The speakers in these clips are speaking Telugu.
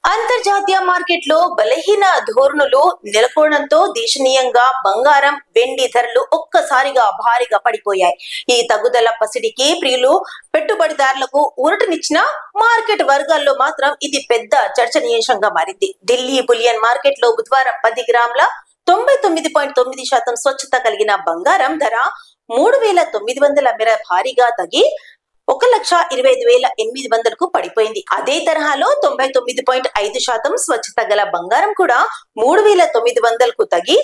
అంతర్జాతీయ మార్కెట్లో బలహీన ధోరణులు నెలకొనడంతో దేశీయంగా బంగారం, వెండి ధరలు ఒక్కసారిగా భారీగా పడిపోయాయి. ఈ తగ్గుదల పసిడికి ప్రియులు పెట్టుబడిదారులకు ఊరటనిచ్చిన మార్కెట్ వర్గాల్లో మాత్రం ఇది పెద్ద చర్చనీయాంశంగా మారింది. ఢిల్లీ బులియన్ మార్కెట్ లో బుధవారం 10 గ్రాముల 99.9% స్వచ్ఛత కలిగిన బంగారం ధర 3,900 మేర భారీగా తగ్గి 1,25,800కు పడిపోయింది. అదే తరహాలో 99.5% స్వచ్ఛత గల బంగారం కూడా 3,900కు తగ్గి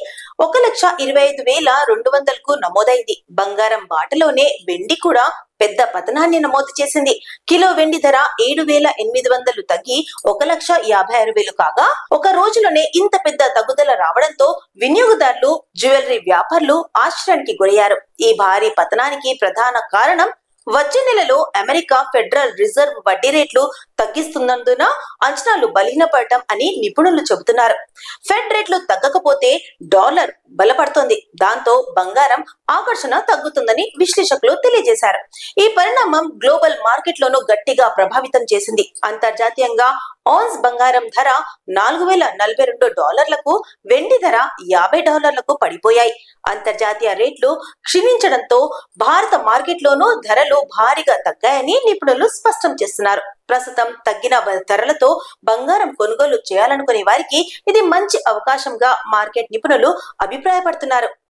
1,25,200కు నమోదైంది. బంగారం బాటలోనే వెండి కూడా పెద్ద పతనాన్ని నమోదు చేసింది. కిలో వెండి ధర 7,800 తగ్గి 1,56,000 కాగా ఒక రోజులోనే ఇంత పెద్ద తగ్గుదల రావడంతో వినియోగదారులు, జ్యువెలరీ వ్యాపారులు ఆశ్చర్యానికి గురయ్యారు. ఈ భారీ పతనానికి ప్రధాన కారణం వచ్చే నెలలో అమెరికా ఫెడరల్ రిజర్వ్ వడ్డీ రేట్లు తగ్గిస్తున్నందున అంచనాలు బలహీనపడటం అని నిపుణులు చెబుతున్నారు. ఫెడ్ రేట్లు తగ్గకపోతే డాలర్ బలపడుతుంది. దాంతో బంగారం ఆకర్షణ తగ్గుతుందని విశ్లేషకులు తెలియజేశారు. ఈ పరిణామం గ్లోబల్ మార్కెట్ లోనూ గట్టిగా ప్రభావితం చేసింది. అంతర్జాతీయంగా ఔన్స్ బంగారం ధర $4,042, వెండి ధర $50 పడిపోయాయి. అంతర్జాతీయ రేట్లు క్షీణించడంతో భారత మార్కెట్ లోనూ ధరలు భారీగా తగ్గాయని నిపుణులు స్పష్టం చేస్తున్నారు. ప్రస్తుతం తగ్గిన ధరలతో బంగారం కొనుగోలు చేయాలనుకునే వారికి ఇది మంచి అవకాశంగా మార్కెట్ నిపుణులు అభిప్రాయపడుతున్నారు.